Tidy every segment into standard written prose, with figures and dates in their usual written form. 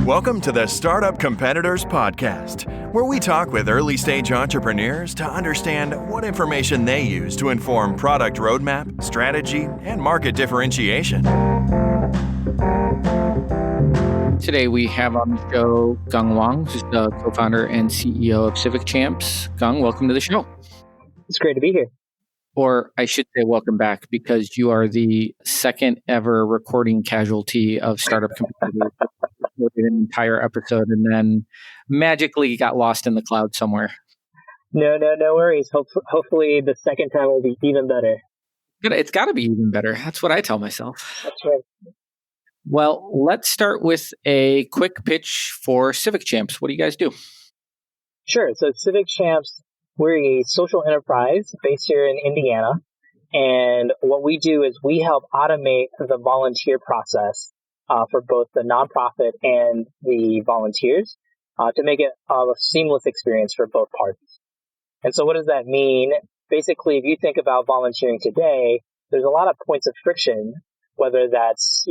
Welcome to the Startup Competitors Podcast, where we talk with early-stage entrepreneurs to understand what information they use to inform product roadmap, strategy, and market differentiation. Today we have on the show Geng Wang, who's the co-founder and CEO of Civic Champs. Geng, welcome to the show. It's great to be here. Or I should say welcome back, because you are the second ever recording casualty of Startup Competitors. Recorded an entire episode and then magically got lost in the cloud somewhere. No worries. Hopefully the second time will be even better. Good. It's got to be even better. That's what I tell myself. That's right. Well, let's start with a quick pitch for Civic Champs. What do you guys do? Sure. So Civic Champs, we're a social enterprise based here in Indiana. And what we do is we help automate the volunteer process for both the nonprofit and the volunteers to make it a seamless experience for both parties. And so what does that mean? Basically, if you think about volunteering today, there's a lot of points of friction, whether that's,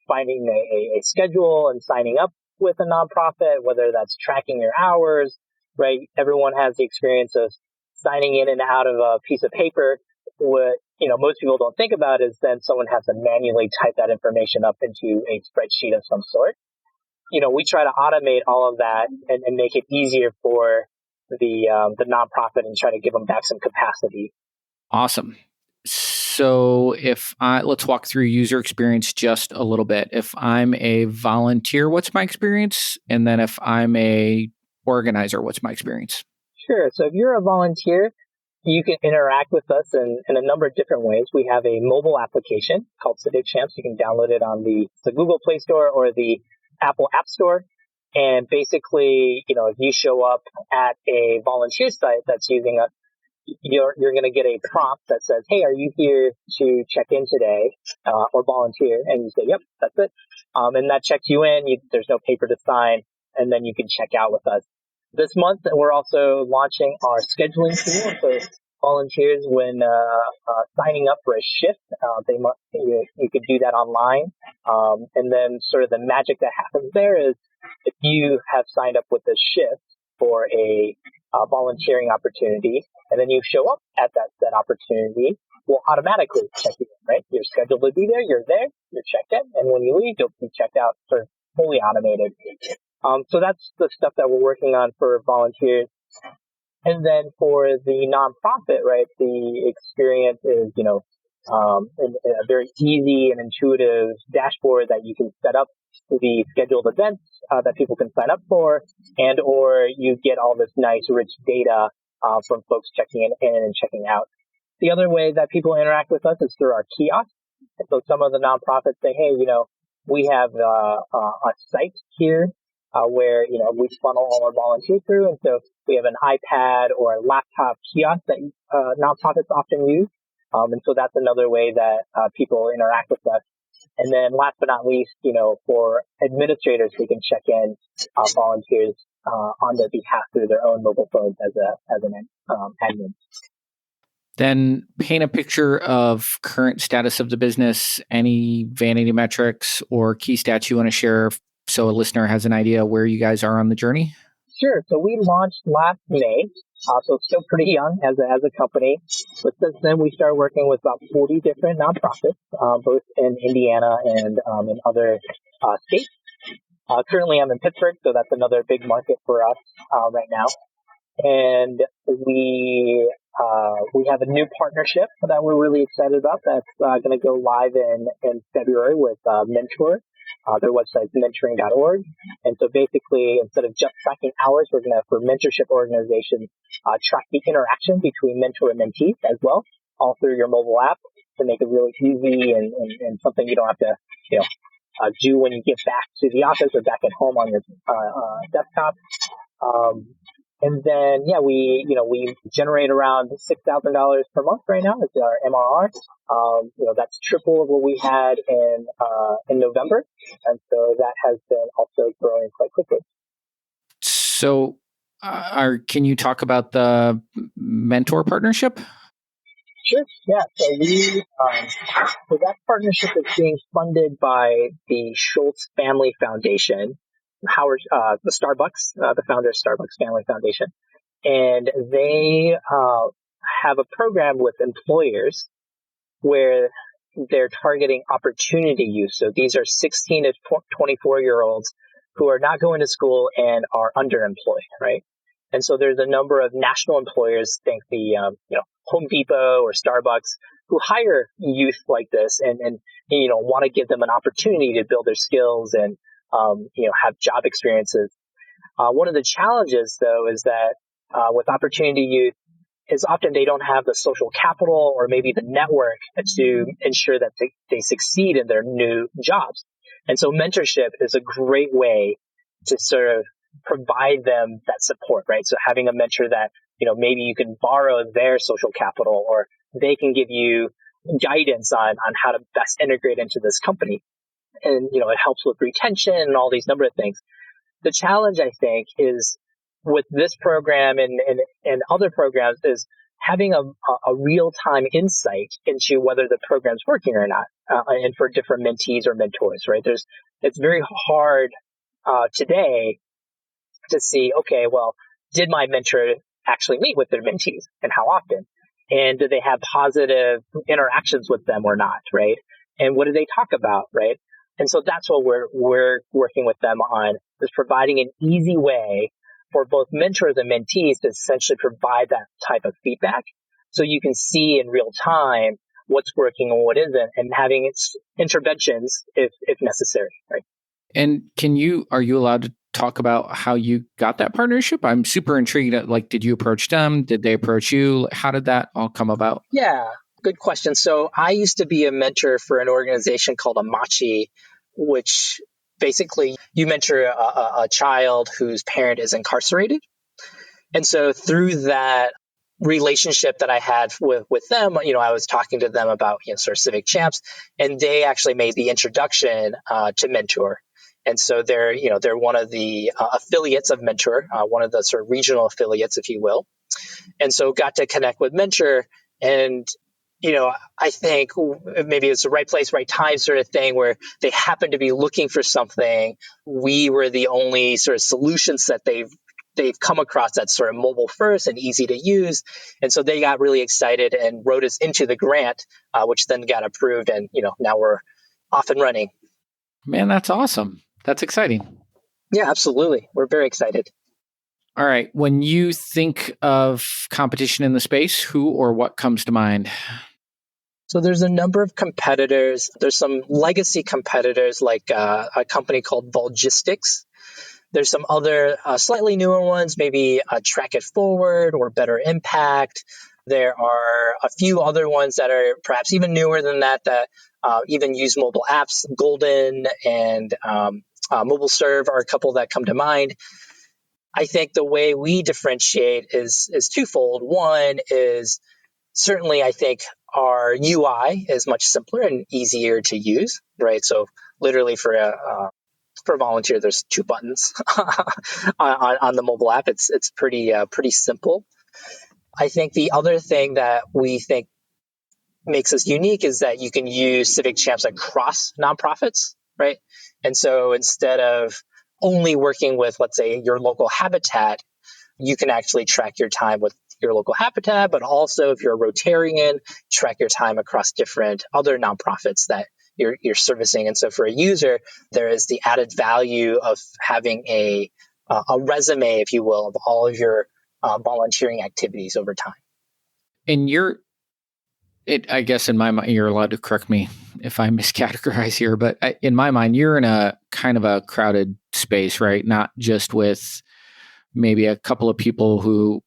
finding a schedule and signing up with a nonprofit, whether that's tracking your hours, right? Everyone has the experience of signing in and out of a piece of paper. What most people don't think about is then someone has to manually type that information up into a spreadsheet of some sort. We try to automate all of that and make it easier for the nonprofit and try to give them back some capacity. Awesome. So let's walk through user experience just a little bit. If I'm a volunteer, what's my experience? And then if I'm a organizer, what's my experience? Sure. So if you're a volunteer, you can interact with us in a number of different ways. We have a mobile application called Civic Champs. You can download it on the Google Play Store or the Apple App Store. And basically, if you show up at a volunteer site that's using us, you're going to get a prompt that says, hey, are you here to check in today or volunteer? And you say, yep, that's it. And that checks you in. There's no paper to sign. And then you can check out with us. This month, we're also launching our scheduling tool. So volunteers, when signing up for a shift, you could do that online. And then sort of the magic that happens there is if you have signed up with a shift for a volunteering opportunity, and then you show up at that opportunity, we'll automatically check you in, right? You're scheduled to be there, you're checked in, and when you leave, you'll be checked out, sort of fully automated. So that's the stuff that we're working on for volunteers. And then for the nonprofit, right, the experience is, a very easy and intuitive dashboard that you can set up the scheduled events that people can sign up for, and or you get all this nice, rich data from folks checking in and checking out. The other way that people interact with us is through our kiosk. And so some of the nonprofits say, hey, we have a site here where, we funnel all our volunteers through. And so we have an iPad or a laptop kiosk that nonprofits often use. And so that's another way that people interact with us. And then last but not least, for administrators, we can check in volunteers on their behalf through their own mobile phones as an admin. Then paint a picture of current status of the business, any vanity metrics or key stats you want to share so a listener has an idea where you guys are on the journey. Sure. So we launched last May, so it's still pretty young as a company. But since then, we started working with about 40 different nonprofits, both in Indiana and in other states. Currently, I'm in Pittsburgh, so that's another big market for us right now. And we have a new partnership that we're really excited about that's going to go live in February with Mentor. Their website is mentoring.org. And so basically, instead of just tracking hours, we're going to, for mentorship organizations, track the interaction between mentor and mentee as well, all through your mobile app to make it really easy and something you don't have to, do when you get back to the office or back at home on your desktop. And then, we generate around $6,000 per month right now. It's our MRR. That's triple of what we had in November. And so that has been also growing quite quickly. So can you talk about the mentor partnership? Sure. Yeah. So that partnership is being funded by the Shultz Family Foundation, the Starbucks, the founder of Starbucks Family Foundation, and they have a program with employers where they're targeting opportunity youth. So these are 16 to 24-year-olds who are not going to school and are underemployed, right? And so there's a number of national employers, think the Home Depot or Starbucks, who hire youth like this and want to give them an opportunity to build their skills and have job experiences. One of the challenges, though, is that with opportunity youth, is often they don't have the social capital or maybe the network to ensure that they succeed in their new jobs. And so mentorship is a great way to sort of provide them that support, right? So having a mentor that, maybe you can borrow their social capital or they can give you guidance on how to best integrate into this company. And, it helps with retention and all these number of things. The challenge, I think, is with this program and other programs is having a real-time insight into whether the program's working or not, and for different mentees or mentors, right? It's very hard today to see, okay, well, did my mentor actually meet with their mentees and how often? And do they have positive interactions with them or not, right? And what do they talk about, right? And so that's what we're working with them on, is providing an easy way for both mentors and mentees to essentially provide that type of feedback so you can see in real time what's working and what isn't, and having its interventions if necessary, right? And are you allowed to talk about how you got that partnership? I'm super intrigued. Did you approach them? Did they approach you? How did that all come about? Yeah, good question. So I used to be a mentor for an organization called Amachi, which basically you mentor a child whose parent is incarcerated. And so through that relationship that I had with them, I was talking to them about, sort of Civic Champs, and they actually made the introduction to Mentor. And so they're one of the affiliates of Mentor, one of the sort of regional affiliates, if you will. And so got to connect with Mentor, and I think maybe it's the right place, right time sort of thing, where they happen to be looking for something. We were the only sort of solutions that they've come across that's sort of mobile first and easy to use. And so they got really excited and wrote us into the grant, which then got approved. And, now we're off and running. Man, that's awesome. That's exciting. Yeah, absolutely. We're very excited. All right. When you think of competition in the space, who or what comes to mind? So there's a number of competitors. There's some legacy competitors like a company called Volgistics. There's some other slightly newer ones, maybe Track It Forward or Better Impact. There are a few other ones that are perhaps even newer than that even use mobile apps. Golden and Mobile Serve are a couple that come to mind. I think the way we differentiate is twofold. One is certainly, I think our UI is much simpler and easier to use, right? So literally for a volunteer, there's 2 buttons on the mobile app. It's pretty simple. I think the other thing that we think makes us unique is that you can use Civic Champs across nonprofits, right? And so instead of only working with, let's say, your local habitat, you can actually track your time with your local habitat, but also if you're a Rotarian, track your time across different other nonprofits that you're servicing. And so for a user, there is the added value of having a resume, if you will, of all of your volunteering activities over time. And I guess in my mind, you're allowed to correct me if I miscategorize here, but in my mind, you're in a kind of a crowded space, right? Not just with maybe a couple of people who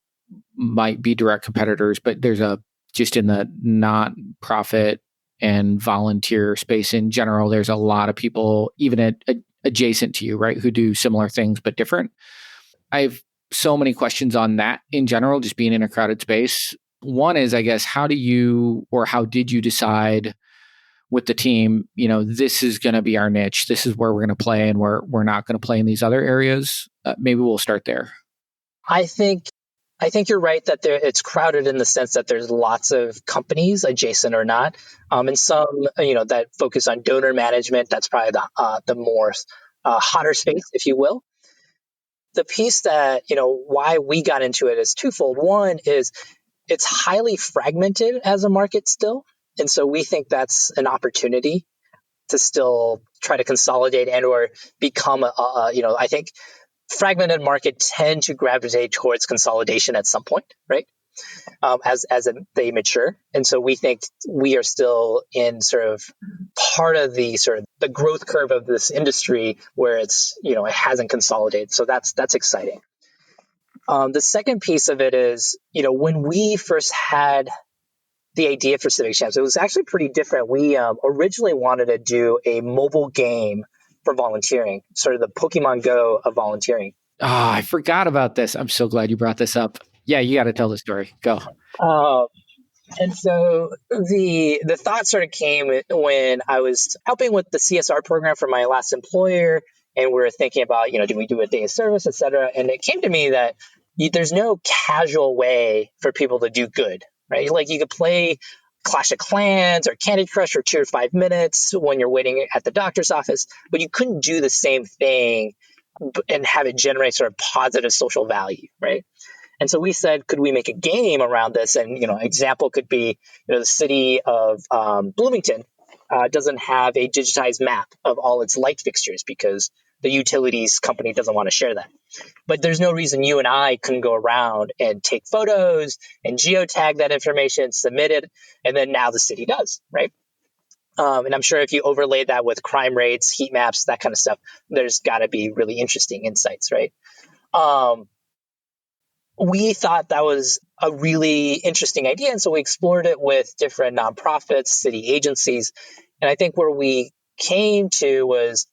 might be direct competitors, but there's just in the nonprofit and volunteer space in general, there's a lot of people even adjacent to you, right, who do similar things but different. I have so many questions on that in general, just being in a crowded space. One is, I guess, how did you decide with the team, this is going to be our niche, this is where we're going to play, and we're not going to play in these other areas? Maybe we'll start there. I think I think you're right that it's crowded in the sense that there's lots of companies, adjacent or not, and some that focus on donor management. That's probably the more hotter space, if you will. The piece that why we got into it is twofold. One is it's highly fragmented as a market still, and so we think that's an opportunity to still try to consolidate and or become I think fragmented market tend to gravitate towards consolidation at some point, right? As they mature. And so we think we are still in sort of part of the growth curve of this industry where it's, it hasn't consolidated. So that's exciting. The second piece of it is, when we first had the idea for Civic Champs, it was actually pretty different. We originally wanted to do a mobile game for volunteering, sort of the Pokemon Go of volunteering. Oh, I forgot about this. I'm so glad you brought this up. Yeah, you got to tell the story. Go. And so the thought sort of came when I was helping with the CSR program for my last employer, and we were thinking about, do we do a day of service, et cetera? And it came to me that there's no casual way for people to do good, right? Like you could play Clash of Clans or Candy Crush for 2 or 5 minutes when you're waiting at the doctor's office, but you couldn't do the same thing and have it generate sort of positive social value, right? And so we said, could we make a game around this? And, example could be, the city of Bloomington doesn't have a digitized map of all its light fixtures because the utilities company doesn't want to share that. But there's no reason you and I couldn't go around and take photos and geotag that information, submit it, and then now the city does, right? And I'm sure if you overlay that with crime rates, heat maps, that kind of stuff, there's got to be really interesting insights, right? We thought that was a really interesting idea. And so we explored it with different nonprofits, city agencies. And I think where we came to was,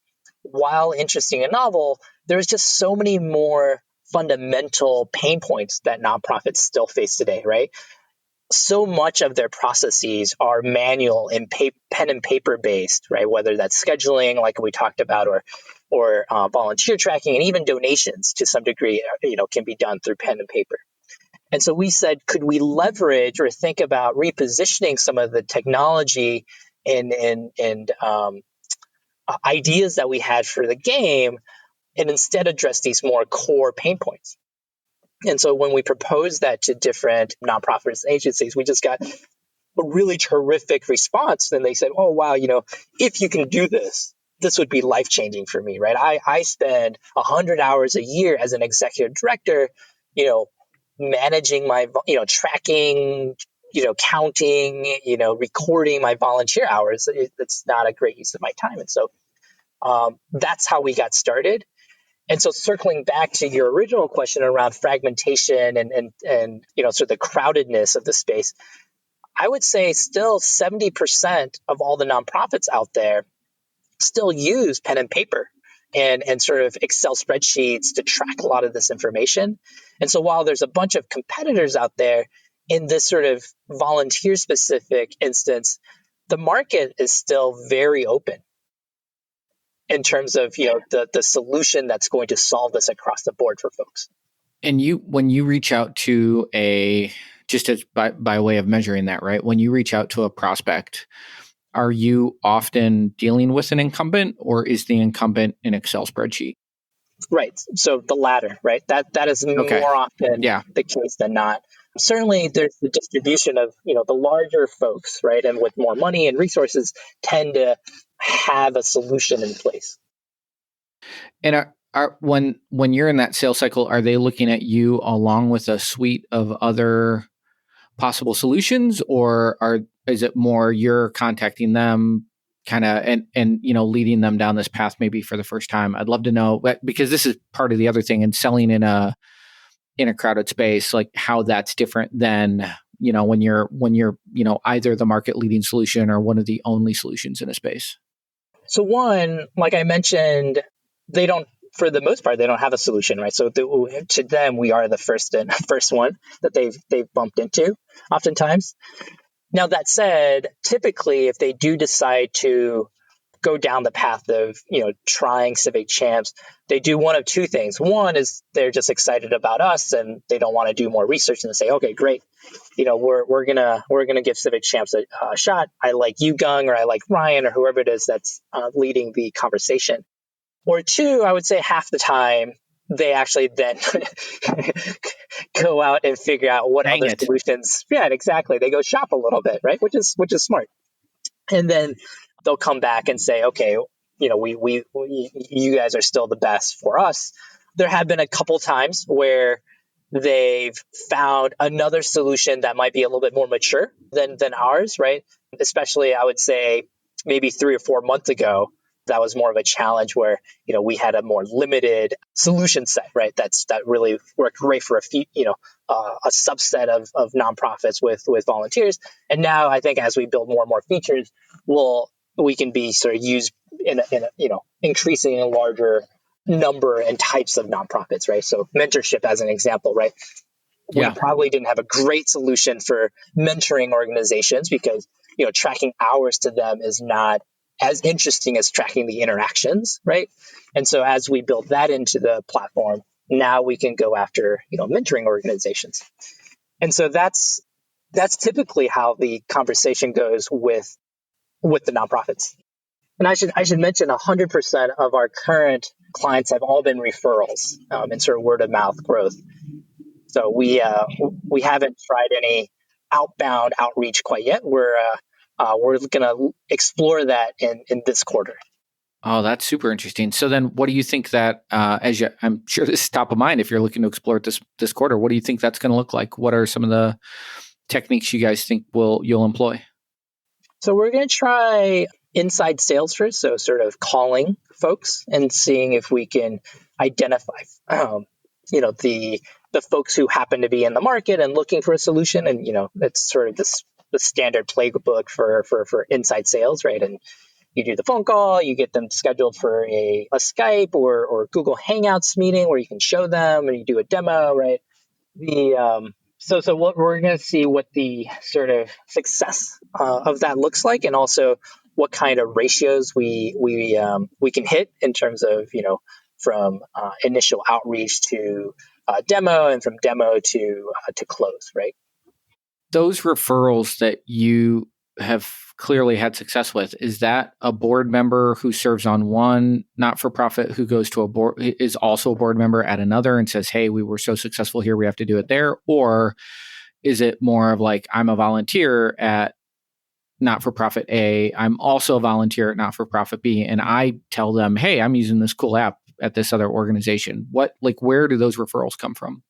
while interesting and novel, there's just so many more fundamental pain points that nonprofits still face today, right? So much of their processes are manual and pen and paper based, right? Whether that's scheduling, like we talked about, or volunteer tracking, and even donations to some degree, can be done through pen and paper. And so we said, could we leverage or think about repositioning some of the technology and ideas that we had for the game, and instead address these more core pain points? And so when we proposed that to different nonprofits and agencies, we just got a really terrific response. And they said, oh, wow, if you can do this, this would be life-changing for me, right? I spend 100 hours a year as an executive director, managing my, tracking, counting, recording my volunteer hours. It's not a great use of my time. And so that's how we got started. And so circling back to your original question around fragmentation and sort of the crowdedness of the space, I would say still 70% of all the nonprofits out there still use pen and paper and sort of Excel spreadsheets to track a lot of this information. And so while there's a bunch of competitors out there in this sort of volunteer specific instance, the market is still very open in terms of the solution that's going to solve this across the board for folks. And when you reach out to by way of measuring that, right? When you reach out to a prospect, are you often dealing with an incumbent, or is the incumbent an Excel spreadsheet? Right. So the latter, right? That is more often the case than not. Certainly there's the distribution of, the larger folks, right? And with more money and resources tend to have a solution in place. And when you're in that sales cycle, are they looking at you along with a suite of other possible solutions, or is it more you're contacting them kind of and leading them down this path maybe for the first time? I'd love to know, because this is part of the other thing, and selling in a crowded space, like how that's different than when you're either the market leading solution or one of the only solutions in a space. So one, like I mentioned, for the most part, they don't have a solution, right? So to them, we are the first one that they've bumped into oftentimes. Now, that said, typically, if they do decide to go down the path of, trying Civic Champs, they do one of two things. One is they're just excited about us and they don't want to do more research, and they say, okay, great. We're gonna give Civic Champs a shot. I like you, Geng, or I like Ryan, or whoever it is that's leading the conversation. Or two, I would say half the time, they actually then go out and figure out what other solutions. Yeah, exactly. They go shop a little bit, right? Which is smart. And then they'll come back and say, okay, we you guys are still the best for us. There have been a couple times where they've found another solution that might be a little bit more mature than ours, right? Especially, I would say, maybe 3 or 4 months ago, that was more of a challenge where, we had a more limited solution set, right? That really worked great for a few, a subset of nonprofits with volunteers. And now I think as we build more and more features, we can be sort of used in a increasing a larger number and types of nonprofits, right? So mentorship as an example, right? We probably didn't have a great solution for mentoring organizations because, tracking hours to them is not as interesting as tracking the interactions, right? And so as we build that into the platform, now we can go after, mentoring organizations. And so that's typically how the conversation goes with the nonprofits. And I should mention 100% of our current clients have all been referrals and sort of word of mouth growth. So we haven't tried any outbound outreach quite yet. We're going to explore that in this quarter. Oh, that's super interesting. So then what do you think that, I'm sure this is top of mind if you're looking to explore it this quarter, what do you think that's going to look like? What are some of the techniques you guys think you'll employ? So we're going to try inside sales first. So sort of calling folks and seeing if we can identify, the folks who happen to be in the market and looking for a solution. And, it's sort of the standard playbook for inside sales, right? And you do the phone call, you get them scheduled for a Skype or Google Hangouts meeting where you can show them and you do a demo, right? So what we're going to see what the sort of success of that looks like, and also what kind of ratios we can hit in terms of, from initial outreach to demo, and from demo to close, right? Those referrals that you have clearly had success with, is that a board member who serves on one not-for-profit who goes to a board, is also a board member at another and says, hey, we were so successful here, we have to do it there? Or is it more of like, I'm a volunteer at not-for-profit A, I'm also a volunteer at not-for-profit B, and I tell them, hey, I'm using this cool app at this other organization? Where do those referrals come from?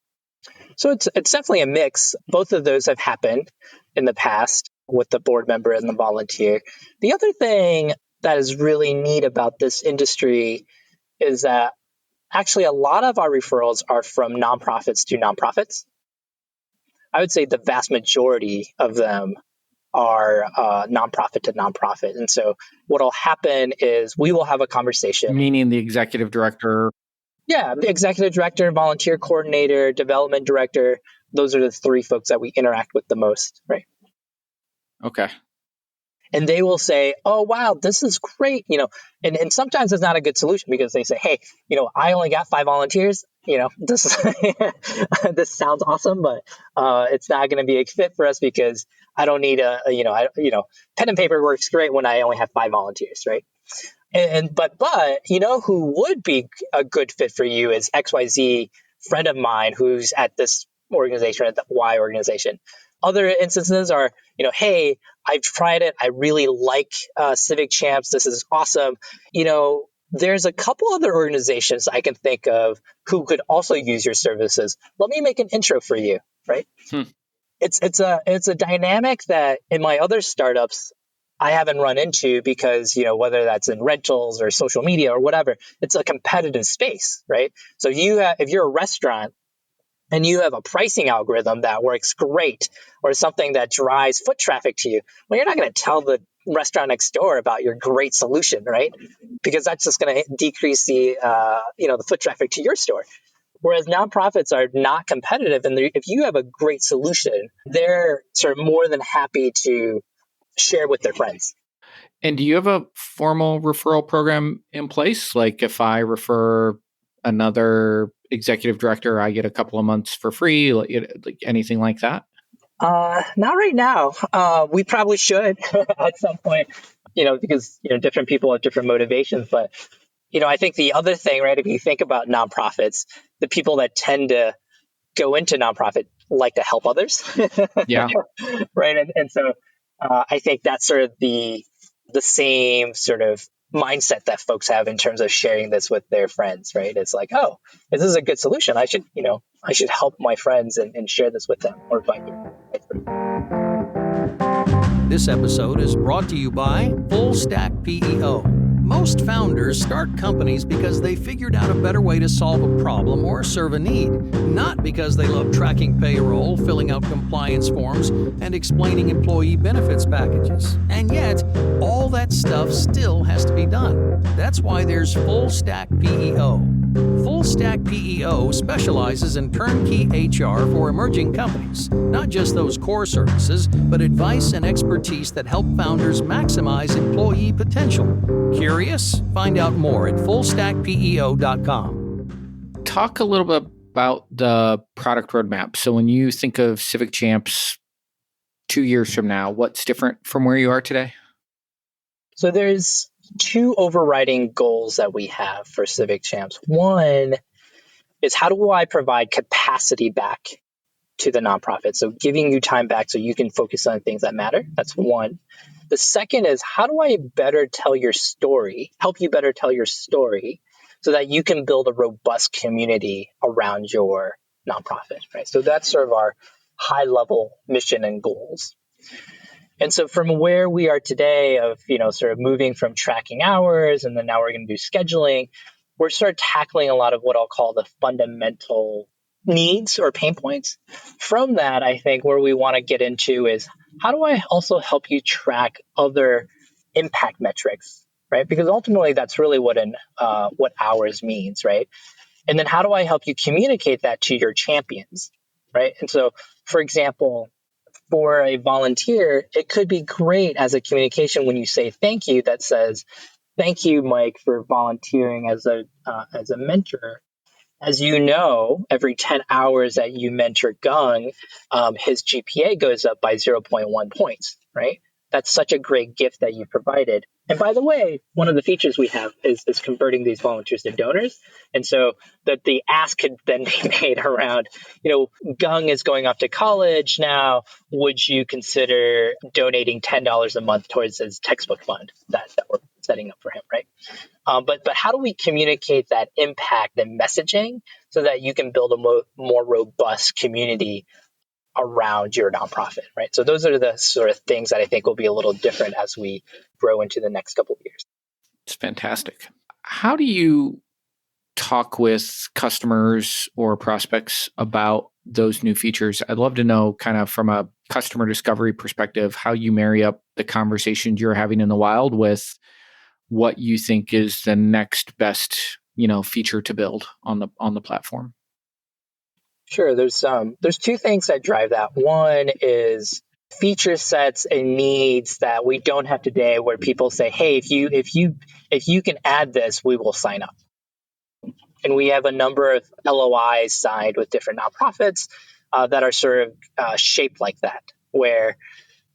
So it's definitely a mix. Both of those have happened in the past with the board member and the volunteer. The other thing that is really neat about this industry is that actually a lot of our referrals are from nonprofits to nonprofits. I would say the vast majority of them are nonprofit to nonprofit. And so what will happen is we will have a conversation. Meaning the executive director. Yeah, the executive director, volunteer coordinator, development director. Those are the three folks that we interact with the most, right? Okay. And they will say, oh, wow, this is great. And sometimes it's not a good solution because they say, hey, I only got 5 volunteers. This this sounds awesome, but it's not going to be a fit for us because I don't need pen and paper works great when I only have 5 volunteers, right? But who would be a good fit for you is XYZ friend of mine who's at this organization, at the Y organization. Other instances are, hey, I've tried it. I really like Civic Champs. This is awesome. There's a couple other organizations I can think of who could also use your services. Let me make an intro for you, right? It's a dynamic that in my other startups I haven't run into because, whether that's in rentals or social media or whatever, it's a competitive space, right? So if you're a restaurant and you have a pricing algorithm that works great or something that drives foot traffic to you, well, you're not going to tell the restaurant next door about your great solution, right? Because that's just going to decrease the foot traffic to your store. Whereas nonprofits are not competitive, and if you have a great solution, they're sort of more than happy to share with their friends. And do you have a formal referral program in place? Like if I refer another executive director, I get a couple of months for free, like anything like that? Not right now. We probably should at some point, because, different people have different motivations. But, I think the other thing, right, if you think about nonprofits, the people that tend to go into nonprofit like to help others. Yeah. Right. And so I think that's sort of the same sort of mindset that folks have in terms of sharing this with their friends, right? It's like, oh, this is a good solution. I should help my friends and share this with them, or vice versa. This episode is brought to you by Full Stack PEO. Most founders start companies because they figured out a better way to solve a problem or serve a need, not because they love tracking payroll, filling out compliance forms, and explaining employee benefits packages. And yet, all that stuff still has to be done. That's why there's Full Stack PEO. Full Stack PEO specializes in turnkey HR for emerging companies, not just those core services, but advice and expertise that help founders maximize employee potential. Curious? Find out more at fullstackpeo.com. Talk a little bit about the product roadmap. So when you think of Civic Champs 2 years from now, what's different from where you are today? So there's two overriding goals that we have for Civic Champs. One is, how do I provide capacity back to the nonprofit? So giving you time back so you can focus on things that matter. That's one. The second is, how do I better tell your story, help you better tell your story so that you can build a robust community around your nonprofit, right? So that's sort of our high level mission and goals. And so from where we are today of, sort of moving from tracking hours, and then now we're going to do scheduling, we're sort of tackling a lot of what I'll call the fundamental needs or pain points. From that, I think where we want to get into is, how do I also help you track other impact metrics, right? Because ultimately that's really what hours means, right? And then how do I help you communicate that to your champions, right? And so, for example, for a volunteer, it could be great as a communication when you say thank you that says, thank you, Mike, for volunteering as a mentor. As you know, every 10 hours that you mentor Geng, his GPA goes up by 0.1 points, right? That's such a great gift that you provided. And by the way, one of the features we have is converting these volunteers to donors. And so that the ask could then be made around, Geng is going off to college now. Would you consider donating $10 a month towards his textbook fund that we're setting up for him, right? But how do we communicate that impact and messaging so that you can build a more robust community around your nonprofit, right? So those are the sort of things that I think will be a little different as we grow into the next couple of years. It's fantastic. How do you talk with customers or prospects about those new features? I'd love to know, kind of from a customer discovery perspective, how you marry up the conversations you're having in the wild with what you think is the next best, feature to build on the platform. Sure. There's two things that drive that. One is feature sets and needs that we don't have today, where people say, "Hey, if you can add this, we will sign up." And we have a number of LOIs signed with different nonprofits that are sort of shaped like that, where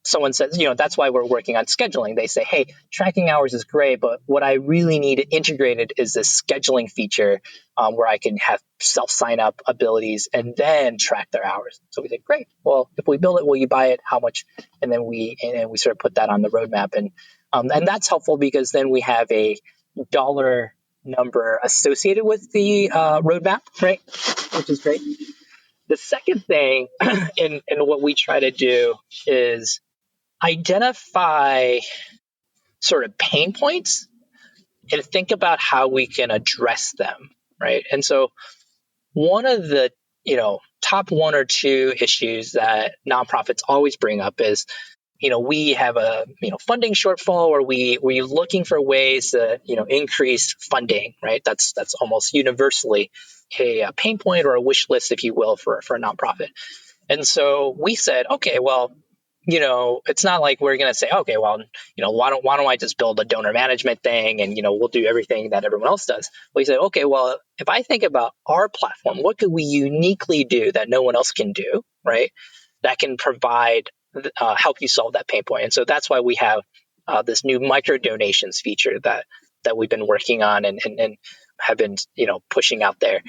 someone says, that's why we're working on scheduling. They say, hey, tracking hours is great, but what I really need integrated is this scheduling feature where I can have self-sign-up abilities and then track their hours. So we say, great. Well, if we build it, will you buy it? How much? And then we sort of put that on the roadmap. And that's helpful because then we have a dollar number associated with the roadmap, right? Which is great. The second thing, and what we try to do is identify sort of pain points and think about how we can address them, right? And so one of the, top one or two issues that nonprofits always bring up is, we have a, funding shortfall, or we're looking for ways to, increase funding, right? That's almost universally a pain point or a wish list, if you will, for a nonprofit. And so we said, okay, well, it's not like we're going to say, okay, well, why don't I just build a donor management thing and, we'll do everything that everyone else does. We say, okay, well, if I think about our platform, what could we uniquely do that no one else can do, right? That can provide, help you solve that pain point. And so that's why we have this new micro donations feature that we've been working on and have been, pushing out there,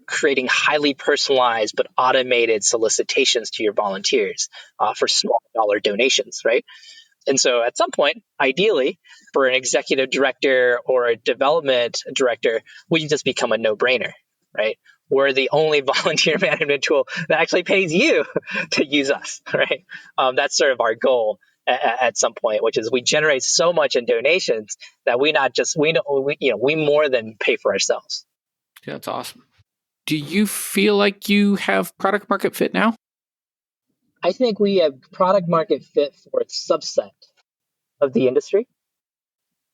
creating highly personalized but automated solicitations to your volunteers for small dollar donations, right? And so at some point, ideally, for an executive director or a development director, we just become a no-brainer, right? We're the only volunteer management tool that actually pays you to use us, right? That's sort of our goal at some point, which is we generate so much in donations that we more than pay for ourselves. Yeah, that's awesome. Do you feel like you have product market fit now? I think we have product market fit for a subset of the industry.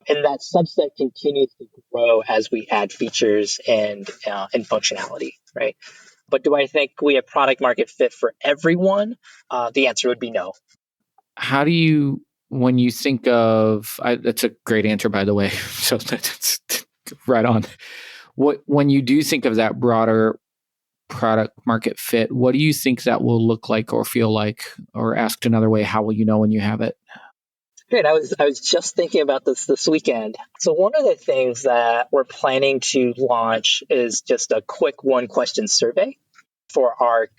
And that subset continues to grow as we add features and functionality, right? But do I think we have product market fit for everyone? The answer would be no. How do you, when you think of, that's a great answer, by the way. So that's right on. When you do think of that broader product market fit, what do you think that will look like or feel like? Or asked another way, how will you know when you have it? Great. I was just thinking about this weekend. So one of the things that we're planning to launch is just a quick one-question survey for our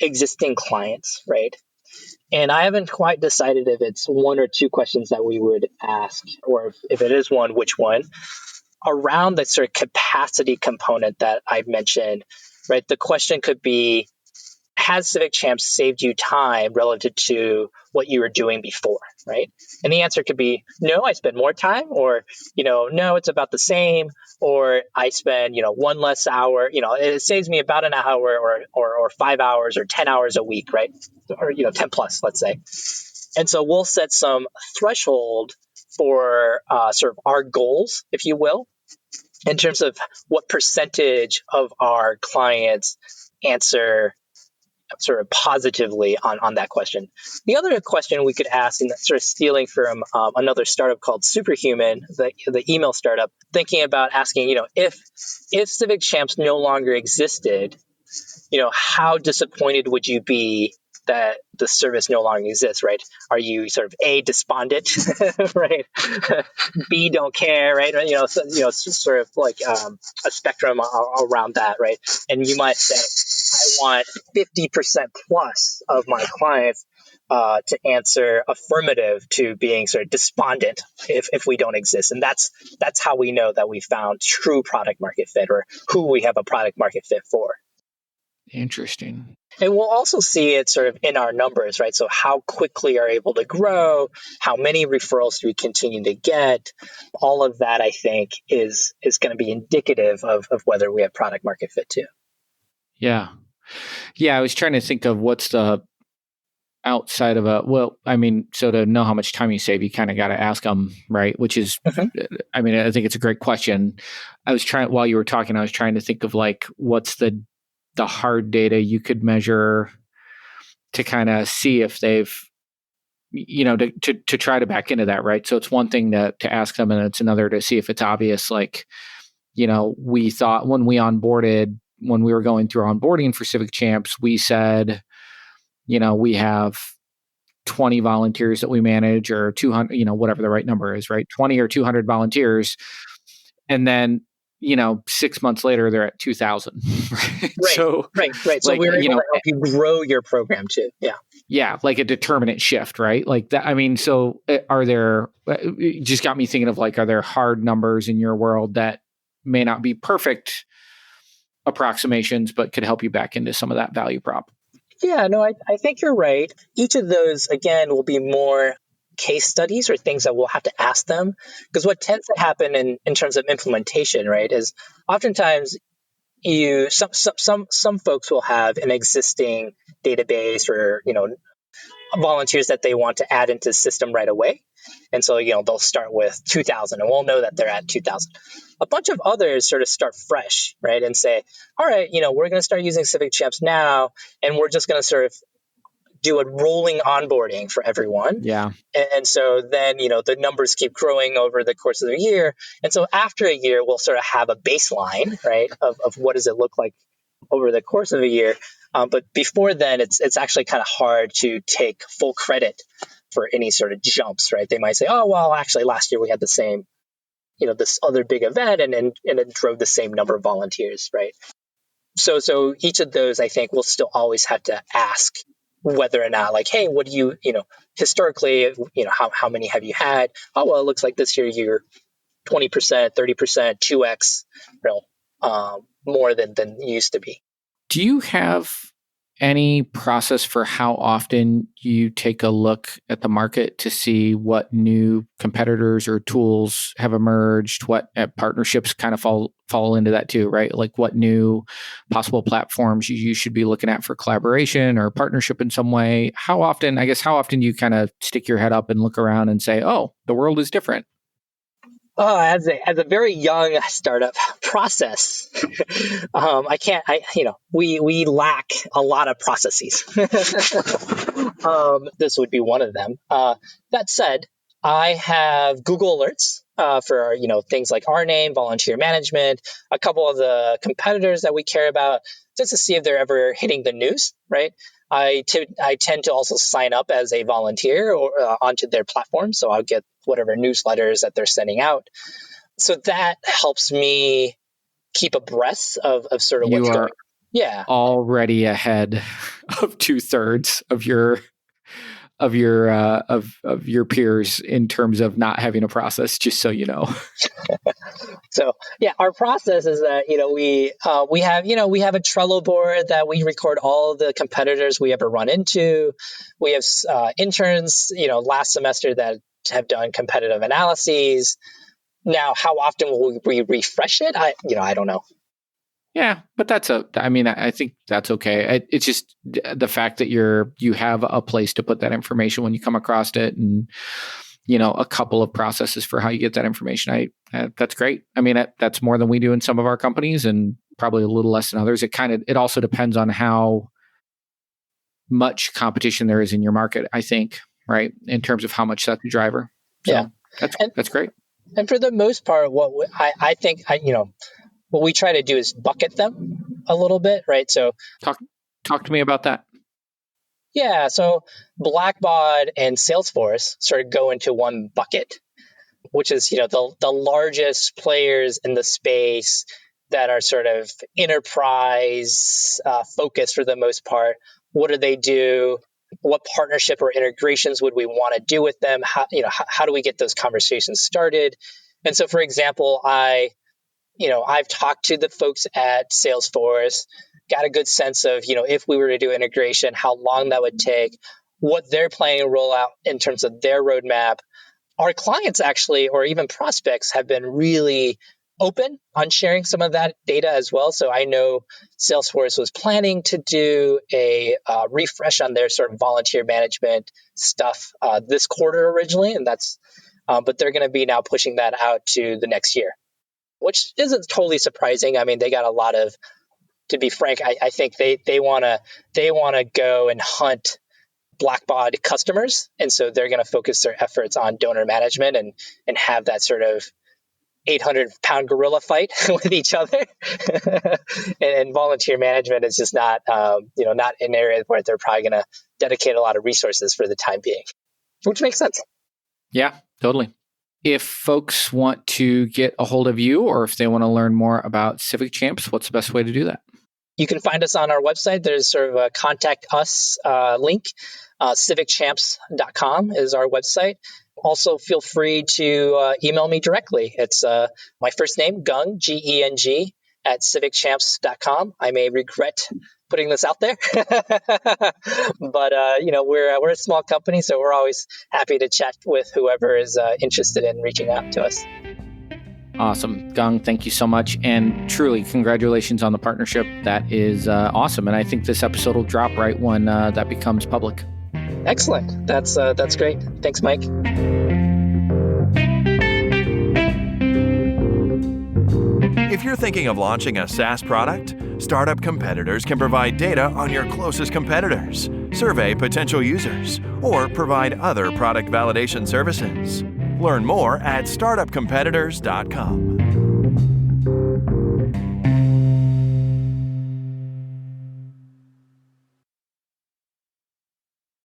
existing clients, right? And I haven't quite decided if it's one or two questions that we would ask, or if it is one, which one, around the sort of capacity component that I mentioned, right? The question could be, has Civic Champs saved you time relative to what you were doing before, right? And the answer could be, no, I spend more time, or, no, it's about the same, or I spend, one less hour, it saves me about an hour or 5 hours or 10 hours a week, right? Or, 10 plus, let's say. And so we'll set some threshold for sort of our goals, if you will, in terms of what percentage of our clients answer sort of positively on that question. The other question we could ask, and sort of stealing from another startup called Superhuman, the email startup, thinking about asking, if Civic Champs no longer existed, how disappointed would you be that the service no longer exists, right? Are you sort of A, despondent, right? B, don't care, right? Sort of like a spectrum around that, right? And you might say, I want 50% plus of my clients to answer affirmative to being sort of despondent if we don't exist. And that's how we know that we found true product market fit, or who we have a product market fit for. Interesting. And we'll also see it sort of in our numbers, right? So how quickly are able to grow, how many referrals do we continue to get? All of that, I think, is going to be indicative of whether we have product market fit too. Yeah. Yeah, I was trying to think of what's the outside of so to know how much time you save, you kind of got to ask them, right? Which is, I think it's a great question. While you were talking, I was trying to think of like, what's the hard data you could measure to kind of see if they've, to try to back into that, right? So it's one thing to ask them, and it's another to see if it's obvious. Like, we thought when we were going through onboarding for Civic Champs, we said, we have 20 volunteers that we manage, or 200, whatever the right number is, right? 20 or 200 volunteers. And then, 6 months later, they're at 2,000. Right. So, right. So we're able to help you grow your program too. Yeah. Yeah. Like a determinate shift, right? Like that. I mean, so are there, it just got me thinking of like, are there hard numbers in your world that may not be perfect approximations, but could help you back into some of that value prop? Yeah, no, I think you're right. Each of those, again, will be more case studies or things that we'll have to ask them. Because what tends to happen in terms of implementation, right, is oftentimes some folks will have an existing database or, volunteers that they want to add into the system right away. And so, they'll start with 2,000 and we'll know that they're at 2,000. A bunch of others sort of start fresh, right? And say, all right, we're going to start using Civic Champs now, and we're just going to sort of do a rolling onboarding for everyone. Yeah. And so then, the numbers keep growing over the course of the year. And so after a year, we'll sort of have a baseline, right, of what does it look like over the course of a year. But before then, it's actually kind of hard to take full credit for any sort of jumps, right? They might say, oh, well, actually last year we had the same, this other big event and it drove the same number of volunteers, right? So each of those, I think, will still always have to ask whether or not, like, hey, what do you, historically, how many have you had? Oh, well, it looks like this year you're 20%, 30%, 2x, more than you used to be. Do you have any process for how often you take a look at the market to see what new competitors or tools have emerged, what partnerships kind of fall into that too, right? Like what new possible platforms you should be looking at for collaboration or partnership in some way? How often do you kind of stick your head up and look around and say, oh, the world is different? As a very young startup process, we lack a lot of processes. This would be one of them. That said, I have Google Alerts for things like our name, volunteer management, a couple of the competitors that we care about, just to see if they're ever hitting the news, right? I tend to also sign up as a volunteer or onto their platform, so I'll get whatever newsletters that they're sending out. So that helps me keep abreast of sort of what's going on. Yeah, already ahead of 2/3 of your peers in terms of not having a process. Just so you know. So yeah, our process is that we have a Trello board that we record all the competitors we ever run into. We have interns last semester that have done competitive analyses. Now, how often will we refresh it? I don't know. Yeah, but I think that's okay. It's just the fact that you have a place to put that information when you come across it, and a couple of processes for how you get that information. That's great. I mean, that's more than we do in some of our companies, and probably a little less than others. It also depends on how much competition there is in your market, I think, right? In terms of how much that's a driver. So yeah, that's great. And for the most part, what I think, what we try to do is bucket them a little bit, right? So talk to me about that. Yeah, so Blackbaud and Salesforce sort of go into one bucket, which is the largest players in the space that are sort of enterprise focused for the most part. What do they do? What partnership or integrations would we want to do with them? How do we get those conversations started? And so, for example, I've talked to the folks at Salesforce, got a good sense of, if we were to do integration, how long that would take, what they're planning to roll out in terms of their roadmap. Our clients actually, or even prospects, have been really open on sharing some of that data as well. So I know Salesforce was planning to do a refresh on their sort of volunteer management stuff this quarter originally, and but they're going to be now pushing that out to the next year, which isn't totally surprising. I mean, they got a lot of, to be frank, I think they want to go and hunt Blackbaud customers, and so they're going to focus their efforts on donor management and have that sort of 800-pound gorilla fight with each other. and volunteer management is just not not an area where they're probably going to dedicate a lot of resources for the time being, which makes sense. Yeah, totally. If folks want to get a hold of you, or if they want to learn more about Civic Champs, what's the best way to do that? You can find us on our website. There's sort of a contact us link. CivicChamps.com is our website. Also, feel free to email me directly. It's my first name, Geng, Geng, at CivicChamps.com. I may regret putting this out there, but we're a small company, so we're always happy to chat with whoever is interested in reaching out to us. Awesome. Geng, thank you so much. And truly, congratulations on the partnership. That is awesome. And I think this episode will drop right when that becomes public. Excellent. That's great. Thanks, Mike. If you're thinking of launching a SaaS product, Startup Competitors can provide data on your closest competitors. survey potential users, or provide other product validation services. Learn more at startupcompetitors.com.